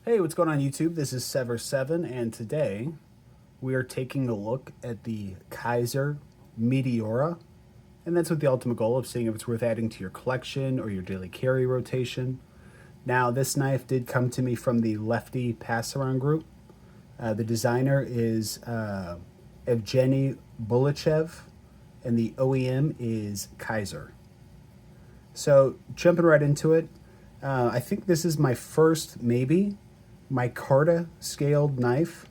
Hey, what's going on YouTube? This is Sever7, and today we are taking a look at the Kizer Meteora, and that's with the ultimate goal of seeing if it's worth adding to your collection or your daily carry rotation. Now, this knife did come to me from the Lefty Pass-Around group. The designer is Evgeny Bulachev, and the OEM is Kizer. So, jumping right into it, I think this is my first, maybe, micarta scaled knife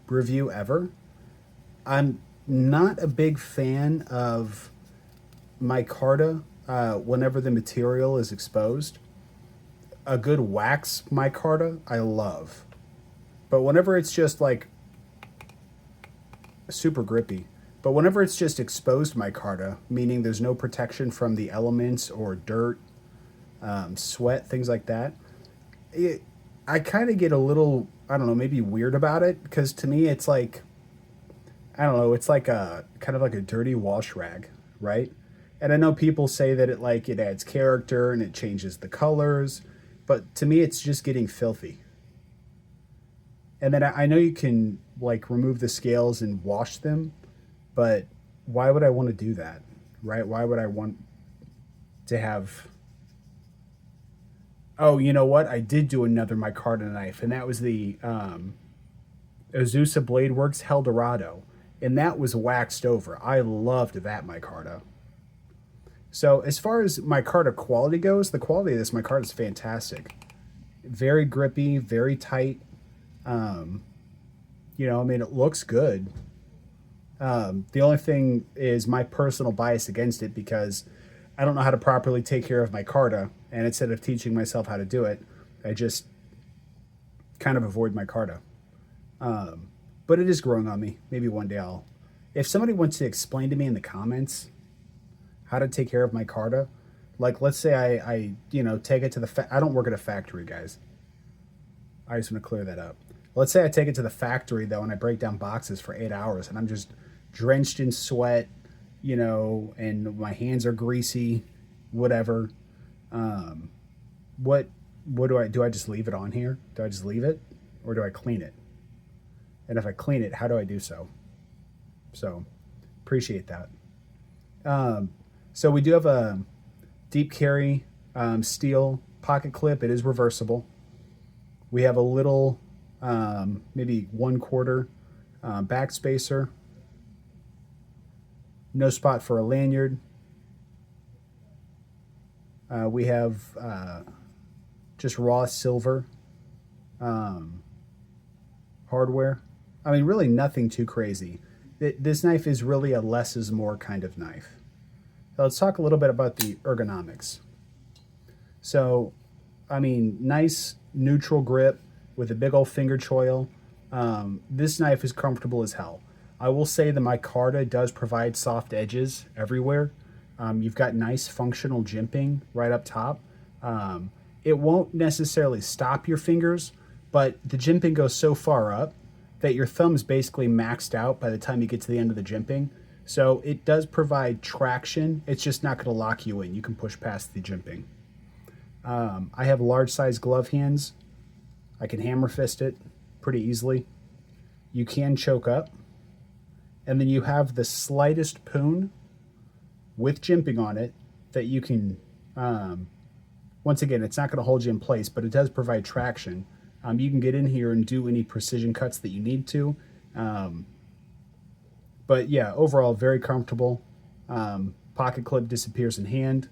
review ever. I'm not a big fan of micarta whenever the material is exposed. A good wax micarta I love, but whenever it's just like super grippy, but whenever it's just exposed micarta, meaning there's no protection from the elements or dirt, sweat, things like that, I kind of get a little, I don't know, maybe weird about it, because to me it's like, I don't know, it's like a kind of like a dirty wash rag, right? And I know people say that it adds character and it changes the colors, but to me it's just getting filthy. And then I know you can like remove the scales and wash them, but why would I want to do that, right? Why would I want to have? Oh, you know what? I did do another micarta knife, and that was the Azusa Blade Works Eldorado, and that was waxed over. I loved that micarta. So as far as micarta quality goes, the quality of this micarta is fantastic. Very grippy, very tight. Um, I mean, it looks good. The only thing is my personal bias against it, because I don't know how to properly take care of micarta, and instead of teaching myself how to do it, I just kind of avoid micarta. But it is growing on me. Maybe one day I'll. If somebody wants to explain to me in the comments how to take care of micarta, like let's say I take it to I don't work at a factory, guys. I just want to clear that up. Let's say I take it to the factory though, and I break down boxes for 8 hours, and I'm just drenched in sweat, and my hands are greasy, whatever. Um, what what do I do? I just leave it on here? Do I just leave it, or do I clean it? And if I clean it, how do I do so? So, appreciate that. Um, so we do have a deep carry steel pocket clip. It is reversible. We have a little, maybe 1/4 back spacer. No spot for a lanyard. We have just raw silver hardware. I mean, really nothing too crazy. This knife is really a less is more kind of knife. So let's talk a little bit about the ergonomics. So, I mean, nice neutral grip with a big old finger choil. This knife is comfortable as hell. I will say the micarta does provide soft edges everywhere. You've got nice functional jimping right up top. It won't necessarily stop your fingers, but the jimping goes so far up that your thumb's basically maxed out by the time you get to the end of the jimping. So it does provide traction. It's just not going to lock you in. You can push past the jimping. I have large size glove hands. I can hammer fist it pretty easily. You can choke up. And then you have the slightest poon with jimping on it that you can, once again, it's not going to hold you in place, but it does provide traction. You can get in here and do any precision cuts that you need to. But yeah, overall, very comfortable. Pocket clip disappears in hand.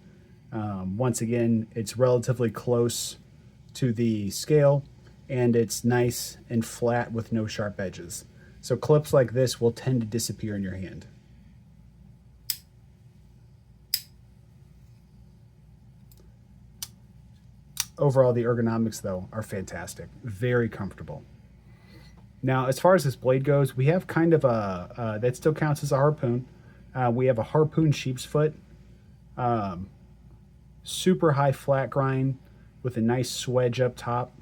Once again, it's relatively close to the scale, and it's nice and flat with no sharp edges. So clips like this will tend to disappear in your hand. Overall, the ergonomics, though, are fantastic. Very comfortable. Now, as far as this blade goes, we have kind of a, that still counts as a harpoon. We have a harpoon sheep's foot. Super high flat grind with a nice swedge up top.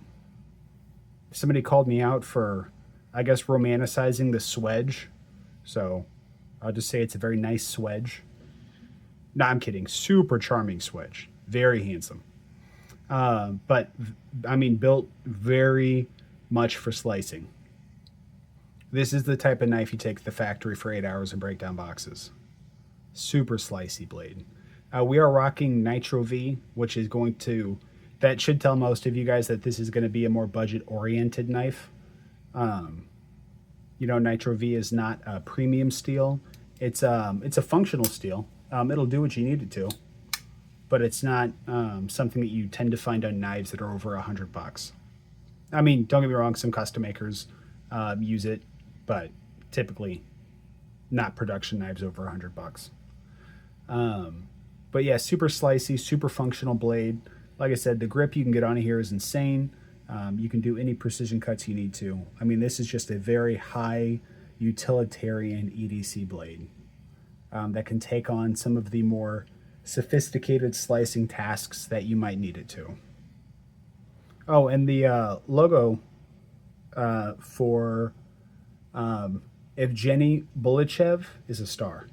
Somebody called me out for, I guess, romanticizing the swedge. So I'll just say it's a very nice swedge. No, I'm kidding. Super charming swedge. Very handsome. But I mean, built very much for slicing. This is the type of knife you take to the factory for 8 hours and break down boxes. Super slicey blade. We are rocking Nitro V, which is going to, that should tell most of you guys that this is going to be a more budget oriented knife. You know, Nitro V is not a premium steel. It's a functional steel. It'll do what you need it to, but it's not something that you tend to find on knives that are over $100. I mean, don't get me wrong, some custom makers use it, but typically not production knives over $100. But yeah, super slicey, super functional blade. Like I said, the grip you can get on here is insane. You can do any precision cuts you need to. I mean, this is just a very high utilitarian EDC blade that can take on some of the more sophisticated slicing tasks that you might need it to. Oh, and the logo for Evgeny Bulichev is a star.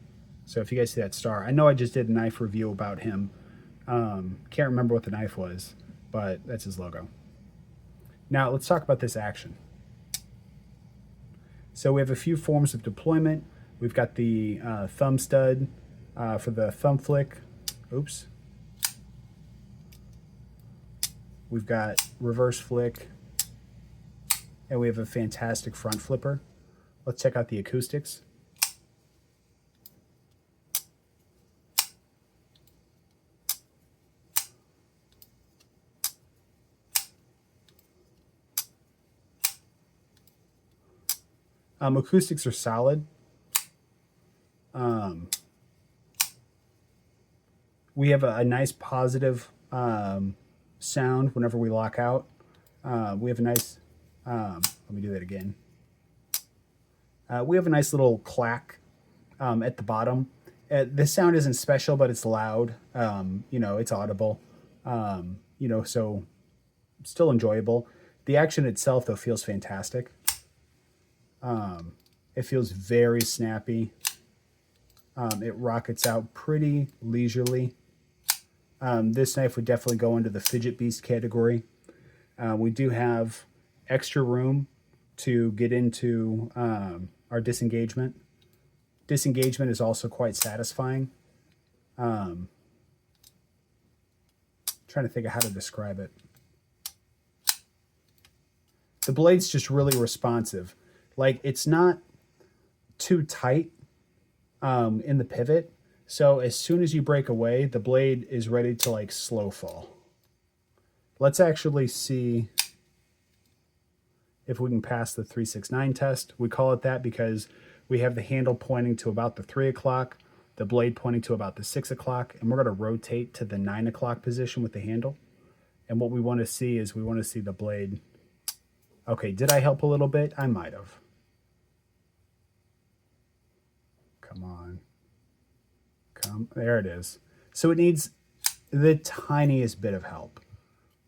So if you guys see that star, I know I just did a knife review about him. Can't remember what the knife was, but that's his logo. Now let's talk about this action. So we have a few forms of deployment. We've got the thumb stud for the thumb flick. Oops. We've got reverse flick. And we have a fantastic front flipper. Let's check out the acoustics. Acoustics are solid. We have a nice positive sound whenever we lock out. We have a nice, let me do that again. We have a nice little clack at the bottom. This sound isn't special, but it's loud. You know, it's audible. You know, so still enjoyable. The action itself, though, feels fantastic. It feels very snappy. It rockets out pretty leisurely. This knife would definitely go into the fidget beast category. We do have extra room to get into our disengagement. Disengagement is also quite satisfying. Trying to think of how to describe it. The blade's just really responsive. Like, it's not too tight in the pivot. So as soon as you break away, the blade is ready to like slow fall. Let's actually see if we can pass the 369 test. We call it that because we have the handle pointing to about the 3 o'clock, the blade pointing to about the 6 o'clock, and we're going to rotate to the 9 o'clock position with the handle. And what we want to see is we want to see the blade. Okay, did I help a little bit? I might have. Come on. There it is. So it needs the tiniest bit of help.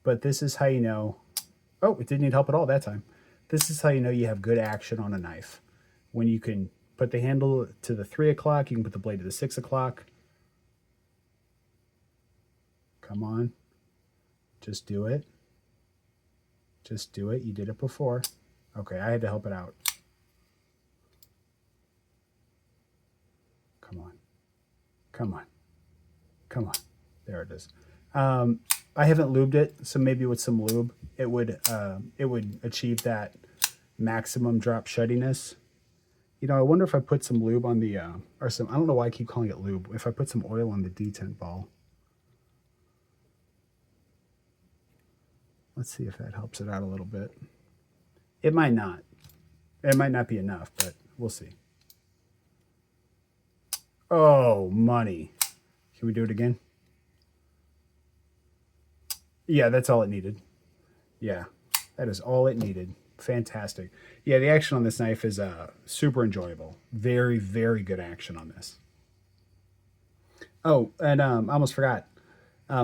But this is how you know. Oh, it didn't need help at all that time. This is how you know you have good action on a knife. When you can put the handle to the 3 o'clock, you can put the blade to the 6 o'clock. Come on. Just do it. Just do it. You did it before. Okay, I had to help it out. Come on. Come on. Come on. There it is. I haven't lubed it, so maybe with some lube, it would achieve that maximum drop shuttiness. You know, I wonder if I put some lube on the, or some, I don't know why I keep calling it lube, if I put some oil on the detent ball. Let's see if that helps it out a little bit. It might not. It might not be enough, but we'll see. Oh, money. Can we do it again? Yeah, that's all it needed. Yeah, that is all it needed. Fantastic. Yeah, the action on this knife is super enjoyable. Very, very good action on this. Oh, and I almost forgot.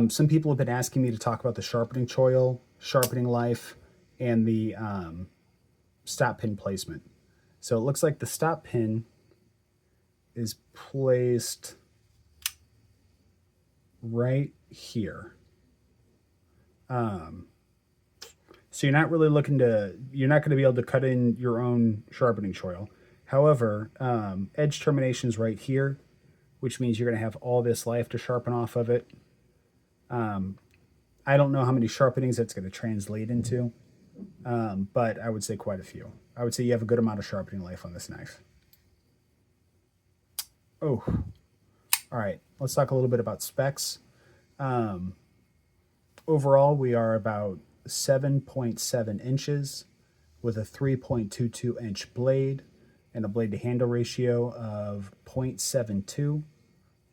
Some people have been asking me to talk about the sharpening choil, sharpening life, and the stop pin placement. So it looks like the stop pin is placed right here. So you're not really looking to, you're not going to be able to cut in your own sharpening choil. However, edge termination is right here, which means you're going to have all this life to sharpen off of it. I don't know how many sharpenings that's going to translate into, but I would say quite a few. I would say you have a good amount of sharpening life on this knife. Oh, all right. Let's talk a little bit about specs. Overall, we are about 7.7 inches with a 3.22 inch blade and a blade to handle ratio of 0.72.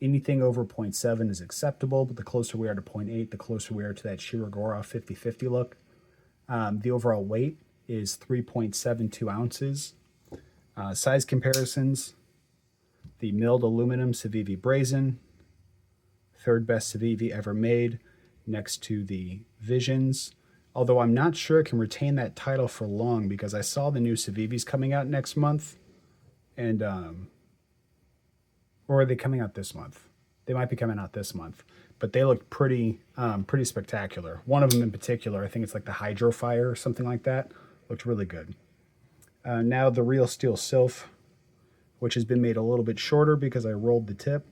Anything over 0.7 is acceptable, but the closer we are to 0.8, the closer we are to that Shirogora 50-50 look. The overall weight is 3.72 ounces. Size comparisons: the milled aluminum Civivi Brazen, third best Civivi ever made, next to the Visions. Although I'm not sure it can retain that title for long, because I saw the new Civivis coming out next month, and or are they coming out this month? They might be coming out this month, but they look pretty spectacular. One of them in particular, I think it's like the Hydro Fire or something like that, looked really good. Now the Real Steel Sylph, which has been made a little bit shorter because I rolled the tip.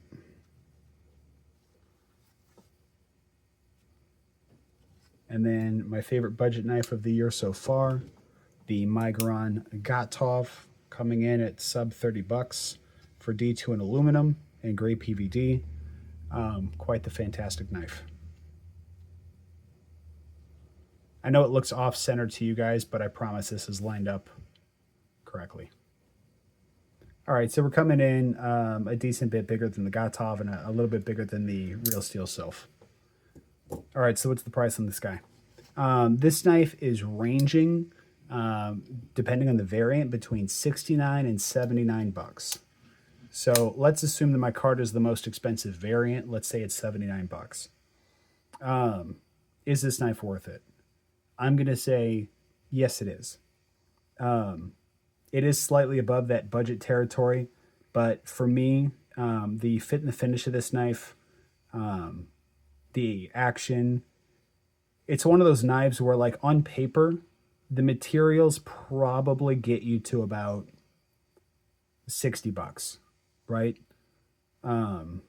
And then my favorite budget knife of the year so far, the Migron Gotov, coming in at sub $30 for D2 and aluminum and gray PVD. Quite the fantastic knife. I know it looks off-center to you guys, but I promise this is lined up correctly. All right, so we're coming in a decent bit bigger than the Gotov and a little bit bigger than the Real Steel Sylph. All right, so what's the price on this guy? This knife is ranging, depending on the variant, between $69 and $79. So let's assume that my card is the most expensive variant. Let's say it's $79. Is this knife worth it? I'm going to say yes, it is. It is slightly above that budget territory, but for me, the fit and the finish of this knife, the action, it's one of those knives where, like, on paper, the materials probably get you to about $60, right? 50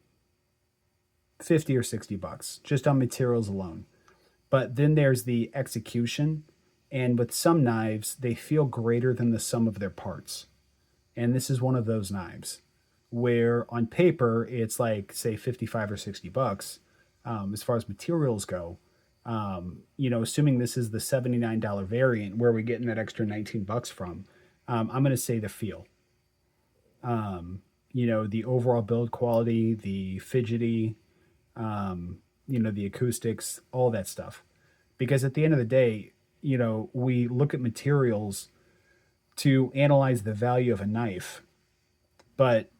or $60 just on materials alone. But then there's the execution, and with some knives, they feel greater than the sum of their parts. And this is one of those knives where on paper it's like, say, 55 or $60. As far as materials go, assuming this is the $79 variant, where we're getting that extra $19 from, I'm going to say the feel. The overall build quality, the fidgety, the acoustics, all that stuff. Because at the end of the day, we look at materials to analyze the value of a knife, but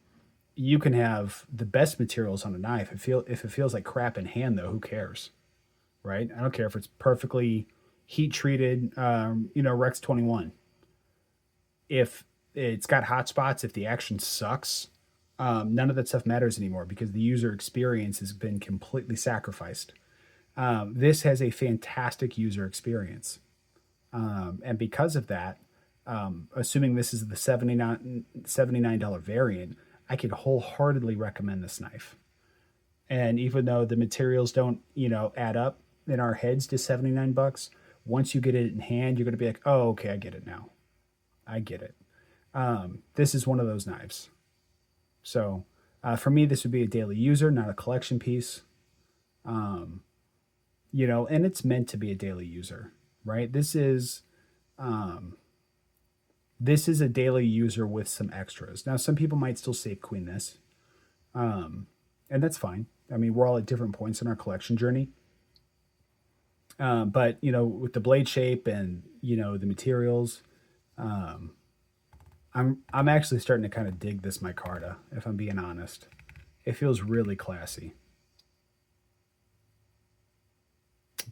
you can have the best materials on a knife. If it feels like crap in hand, though, who cares, right? I don't care if it's perfectly heat treated, Rex 21. If it's got hot spots, if the action sucks, none of that stuff matters anymore because the user experience has been completely sacrificed. This has a fantastic user experience. And because of that, assuming this is the $79 variant, I could wholeheartedly recommend this knife. And even though the materials don't, add up in our heads to $79, once you get it in hand, you're going to be like, oh, okay, I get it now. I get it. This is one of those knives. So for me, this would be a daily user, not a collection piece. And it's meant to be a daily user, right? This is a daily user with some extras. Now, some people might still save queen this, and that's fine. I mean, we're all at different points in our collection journey. But with the blade shape and the materials, I'm actually starting to kind of dig this micarta, if I'm being honest. It feels really classy.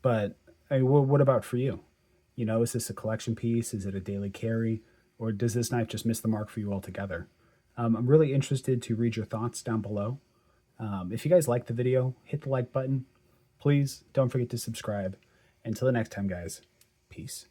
But what about for you? Is this a collection piece? Is it a daily carry? Or does this knife just miss the mark for you altogether? I'm really interested to read your thoughts down below. If you guys like the video, hit the like button. Please don't forget to subscribe. Until the next time, guys, peace.